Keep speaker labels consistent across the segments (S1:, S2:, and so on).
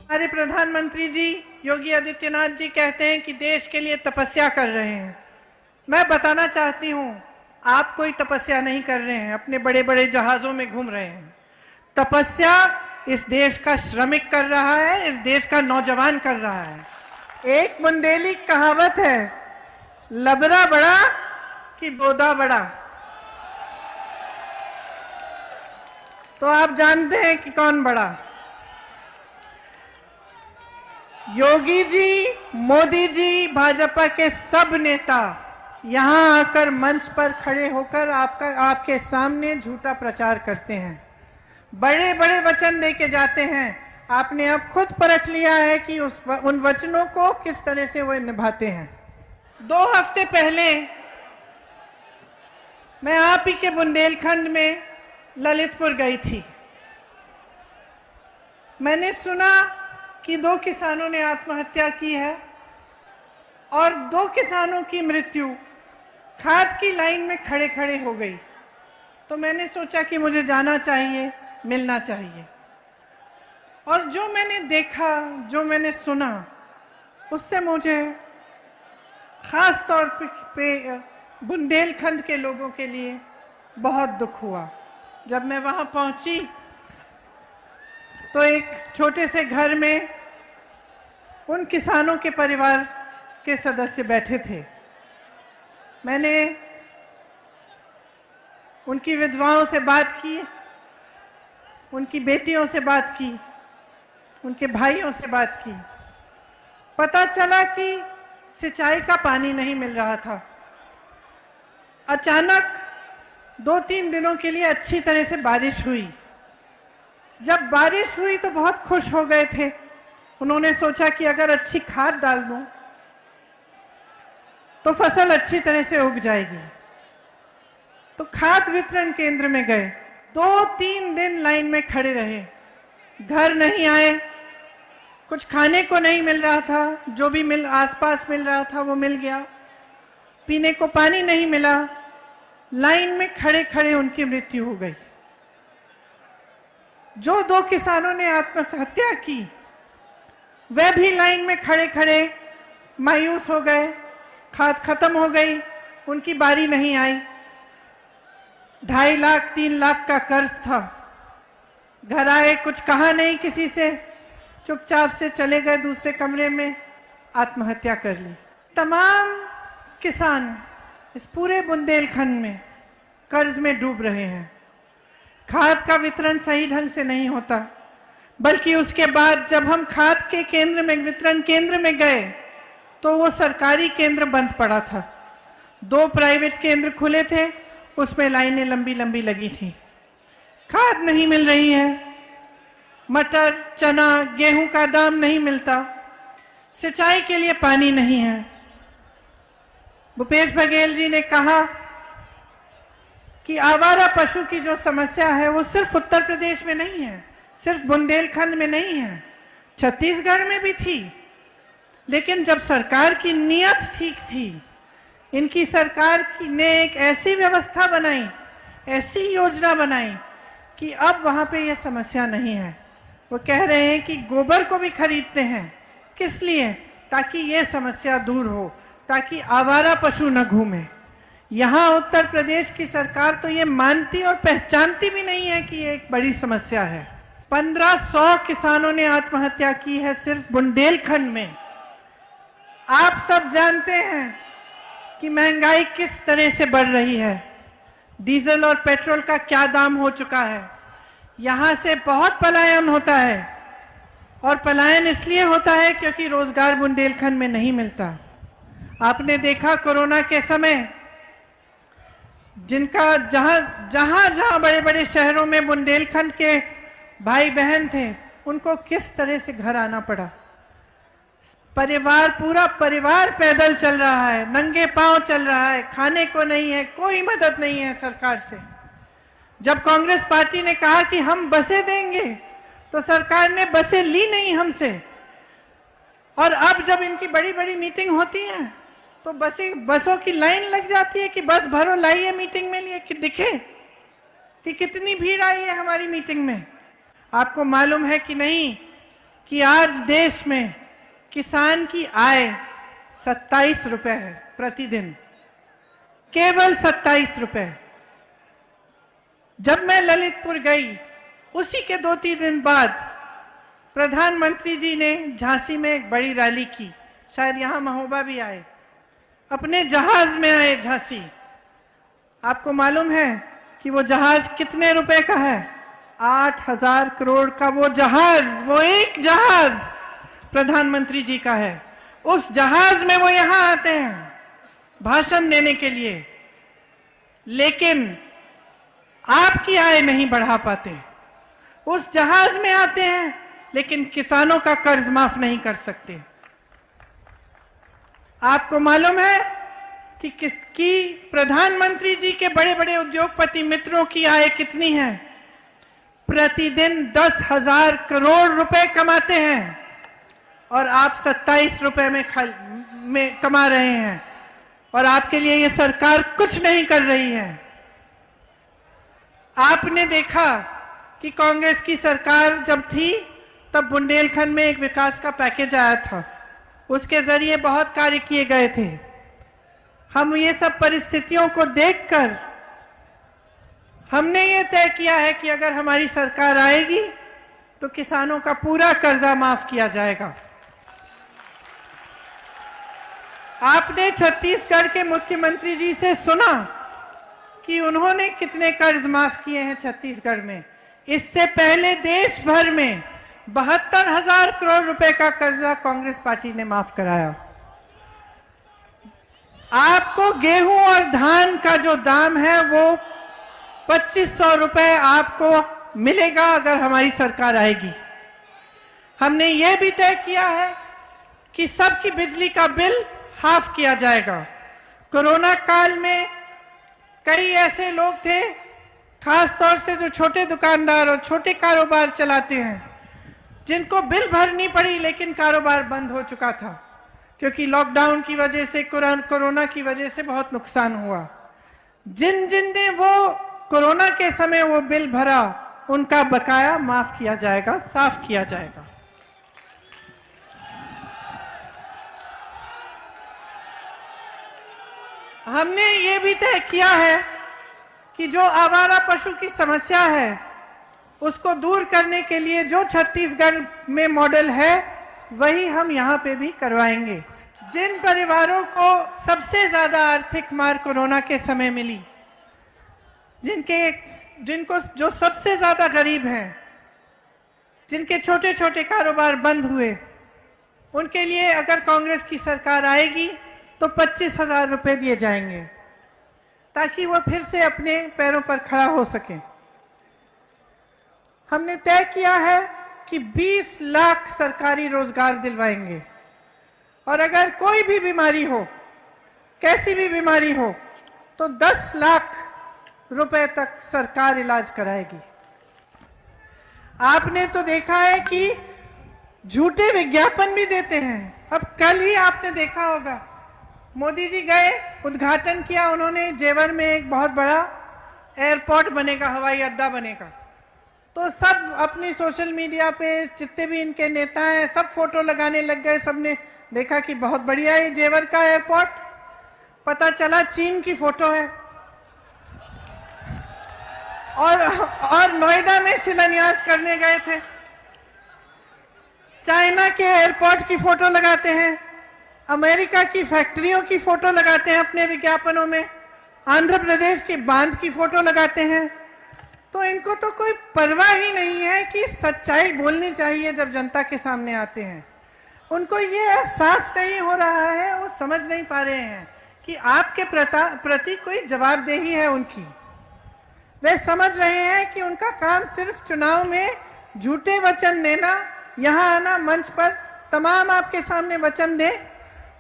S1: हमारे प्रधानमंत्री जी योगी आदित्यनाथ जी कहते हैं कि देश के लिए तपस्या कर रहे हैं। मैं बताना चाहती हूं, आप कोई तपस्या नहीं कर रहे हैं, अपने बड़े बड़े जहाजों में घूम रहे हैं। तपस्या इस देश का श्रमिक कर रहा है, इस देश का नौजवान कर रहा है। एक बुंदेली कहावत है, लबरा बड़ा कि बोदा बड़ा। तो आप जानते हैं कि कौन बड़ा। योगी जी, मोदी जी, भाजपा के सब नेता यहां आकर मंच पर खड़े होकर आपके सामने झूठा प्रचार करते हैं, बड़े बड़े वचन देके जाते हैं। आपने अब खुद परख लिया है कि उन वचनों को किस तरह से वो निभाते हैं। 2 हफ्ते पहले मैं आप ही के बुंदेलखंड में ललितपुर गई थी। मैंने सुना कि 2 किसानों ने आत्महत्या की है और 2 किसानों की मृत्यु खाद की लाइन में खड़े खड़े हो गई। तो मैंने सोचा कि मुझे जाना चाहिए, मिलना चाहिए। और जो मैंने देखा, जो मैंने सुना, उससे मुझे खास तौर पे बुंदेलखंड के लोगों के लिए बहुत दुख हुआ। जब मैं वहां पहुंची तो एक छोटे से घर में उन किसानों के परिवार के सदस्य बैठे थे। मैंने उनकी विधवाओं से बात की, उनकी बेटियों से बात की, उनके भाइयों से बात की। पता चला कि सिंचाई का पानी नहीं मिल रहा था। अचानक 2-3 दिनों के लिए अच्छी तरह से बारिश हुई। जब बारिश हुई तो बहुत खुश हो गए थे। उन्होंने सोचा कि अगर अच्छी खाद डाल दूं तो फसल अच्छी तरह से उग जाएगी। तो खाद वितरण केंद्र में गए, 2-3 दिन लाइन में खड़े रहे, घर नहीं आए, कुछ खाने को नहीं मिल रहा था, जो भी आसपास मिल रहा था वो मिल गया, पीने को पानी नहीं मिला। लाइन में खड़े खड़े उनकी मृत्यु हो गई। जो 2 किसानों ने आत्महत्या की वे भी लाइन में खड़े खड़े मायूस हो गए। खाद खत्म हो गई, उनकी बारी नहीं आई। 2.5 लाख 3 लाख का कर्ज था। घर आए, कुछ कहा नहीं किसी से, चुपचाप से चले गए दूसरे कमरे में, आत्महत्या कर ली। तमाम किसान इस पूरे बुंदेलखंड में कर्ज में डूब रहे हैं। खाद का वितरण सही ढंग से नहीं होता, बल्कि उसके बाद जब हम खाद के केंद्र में, वितरण केंद्र में गए तो वो सरकारी केंद्र बंद पड़ा था। 2 प्राइवेट केंद्र खुले थे, उसमें लाइनें लंबी लंबी लगी थी। खाद नहीं मिल रही है, मटर, चना, गेहूं का दाम नहीं मिलता, सिंचाई के लिए पानी नहीं है। भूपेश बघेल जी ने कहा कि आवारा पशु की जो समस्या है वो सिर्फ उत्तर प्रदेश में नहीं है, सिर्फ बुंदेलखंड में नहीं है, छत्तीसगढ़ में भी थी। लेकिन जब सरकार की नीयत ठीक थी, इनकी सरकार ने एक ऐसी व्यवस्था बनाई, ऐसी योजना बनाई कि अब वहां पे ये समस्या नहीं है। वो कह रहे हैं कि गोबर को भी खरीदते हैं, किस लिए? ताकि ये समस्या दूर हो, ताकि आवारा पशु न घूमे। यहां उत्तर प्रदेश की सरकार तो ये मानती और पहचानती भी नहीं है कि ये एक बड़ी समस्या है। 1500 किसानों ने आत्महत्या की है सिर्फ बुंदेलखंड में। आप सब जानते हैं कि महंगाई किस तरह से बढ़ रही है, डीजल और पेट्रोल का क्या दाम हो चुका है। यहां से बहुत पलायन होता है, और पलायन इसलिए होता है क्योंकि रोजगार बुंदेलखंड में नहीं मिलता। आपने देखा कोरोना के समय जिनका जहां बड़े बड़े शहरों में बुंदेलखंड के भाई बहन थे, उनको किस तरह से घर आना पड़ा। पूरा परिवार पैदल चल रहा है, नंगे पांव चल रहा है, खाने को नहीं है, कोई मदद नहीं है सरकार से। जब कांग्रेस पार्टी ने कहा कि हम बसें देंगे, तो सरकार ने बसें ली नहीं हमसे। और अब जब इनकी बड़ी बड़ी मीटिंग होती है तो बसों की लाइन लग जाती है कि बस भरो, लाइए मीटिंग में लिए कि दिखे कि कितनी भीड़ आई है हमारी मीटिंग में। आपको मालूम है कि नहीं कि आज देश में किसान की आय 27 रुपए है प्रतिदिन, केवल 27 रुपए। जब मैं ललितपुर गई, उसी के 2-3 दिन बाद प्रधानमंत्री जी ने झांसी में एक बड़ी रैली की, शायद यहां महोबा भी आए, अपने जहाज में आए झांसी। आपको मालूम है कि वो जहाज कितने रुपए का है? 8,000 करोड़ का वो जहाज, वो एक जहाज प्रधानमंत्री जी का है। उस जहाज में वो यहां आते हैं भाषण देने के लिए, लेकिन आपकी आय नहीं बढ़ा पाते। उस जहाज में आते हैं लेकिन किसानों का कर्ज माफ नहीं कर सकते। आपको मालूम है कि प्रधानमंत्री जी के बड़े बड़े उद्योगपति मित्रों की आय कितनी है? प्रतिदिन 10,000 करोड़ रुपए कमाते हैं और आप 27 रुपए में कमा रहे हैं, और आपके लिए ये सरकार कुछ नहीं कर रही है। आपने देखा कि कांग्रेस की सरकार जब थी तब बुंदेलखंड में एक विकास का पैकेज आया था, उसके जरिए बहुत कार्य किए गए थे। हम ये सब परिस्थितियों को देखकर हमने ये तय किया है कि अगर हमारी सरकार आएगी तो किसानों का पूरा कर्जा माफ किया जाएगा। आपने छत्तीसगढ़ के मुख्यमंत्री जी से सुना कि उन्होंने कितने कर्ज माफ किए हैं छत्तीसगढ़ में। इससे पहले देश भर में 72,000 करोड़ रुपए का कर्जा कांग्रेस पार्टी ने माफ कराया। आपको गेहूं और धान का जो दाम है वो 2,500 रुपए आपको मिलेगा अगर हमारी सरकार आएगी। हमने ये भी तय किया है कि सबकी बिजली का बिल हाफ किया जाएगा। कोरोना काल में कई ऐसे लोग थे, खास तौर से जो छोटे दुकानदार और छोटे कारोबार चलाते हैं, जिनको बिल भरनी पड़ी लेकिन कारोबार बंद हो चुका था क्योंकि लॉकडाउन की वजह से, कोरोना की वजह से बहुत नुकसान हुआ। जिन ने वो कोरोना के समय वो बिल भरा, उनका बकाया माफ किया जाएगा, साफ किया जाएगा। हमने ये भी तय किया है कि जो आवारा पशु की समस्या है उसको दूर करने के लिए जो छत्तीसगढ़ में मॉडल है वही हम यहाँ पे भी करवाएंगे। जिन परिवारों को सबसे ज्यादा आर्थिक मार कोरोना के समय मिली, जिनको जो सबसे ज्यादा गरीब हैं, जिनके छोटे छोटे कारोबार बंद हुए, उनके लिए अगर कांग्रेस की सरकार आएगी तो 25,000 रुपए दिए जाएंगे ताकि वो फिर से अपने पैरों पर खड़ा हो सके। हमने तय किया है कि 20 लाख सरकारी रोजगार दिलवाएंगे, और अगर कोई भी बीमारी हो, कैसी भी बीमारी हो, तो 10 लाख रुपए तक सरकार इलाज कराएगी। आपने तो देखा है कि झूठे विज्ञापन भी देते हैं। अब कल ही आपने देखा होगा, मोदी जी गए, उद्घाटन किया उन्होंने, जेवर में एक बहुत बड़ा एयरपोर्ट बनेगा, हवाई अड्डा बनेगा। तो सब अपनी सोशल मीडिया पे जितने भी इनके नेता हैं सब फोटो लगाने लग गए। सबने देखा कि बहुत बढ़िया है जेवर का एयरपोर्ट, पता चला चीन की फोटो है। और नोएडा में शिलान्यास करने गए थे, चाइना के एयरपोर्ट की फोटो लगाते हैं, अमेरिका की फैक्ट्रियों की फोटो लगाते हैं अपने विज्ञापनों में, आंध्र प्रदेश के बांध की फोटो लगाते हैं। तो इनको तो कोई परवाह ही नहीं है कि सच्चाई बोलनी चाहिए जब जनता के सामने आते हैं। उनको ये एहसास नहीं हो रहा है, वो समझ नहीं पा रहे हैं कि आपके प्रति कोई जवाबदेही है उनकी। वे समझ रहे हैं कि उनका काम सिर्फ चुनाव में झूठे वचन देना, यहाँ आना, मंच पर तमाम आपके सामने वचन दे,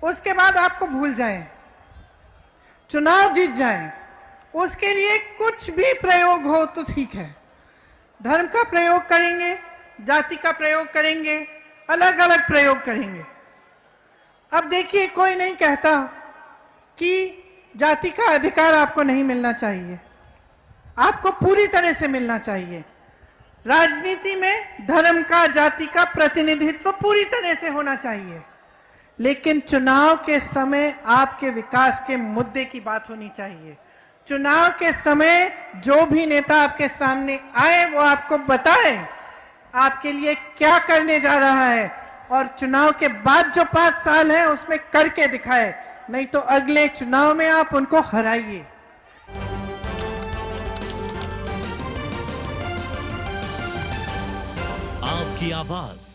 S1: उसके बाद आपको भूल जाएं, चुनाव जीत जाएं। उसके लिए कुछ भी प्रयोग हो तो ठीक है, धर्म का प्रयोग करेंगे, जाति का प्रयोग करेंगे, अलग अलग प्रयोग करेंगे। अब देखिए, कोई नहीं कहता कि जाति का अधिकार आपको नहीं मिलना चाहिए, आपको पूरी तरह से मिलना चाहिए। राजनीति में धर्म का, जाति का प्रतिनिधित्व पूरी तरह से होना चाहिए, लेकिन चुनाव के समय आपके विकास के मुद्दे की बात होनी चाहिए। चुनाव के समय जो भी नेता आपके सामने आए वो आपको बताए आपके लिए क्या करने जा रहा है, और चुनाव के बाद जो 5 साल है उसमें करके दिखाए, नहीं तो अगले चुनाव में आप उनको हराइए।
S2: आपकी आवाज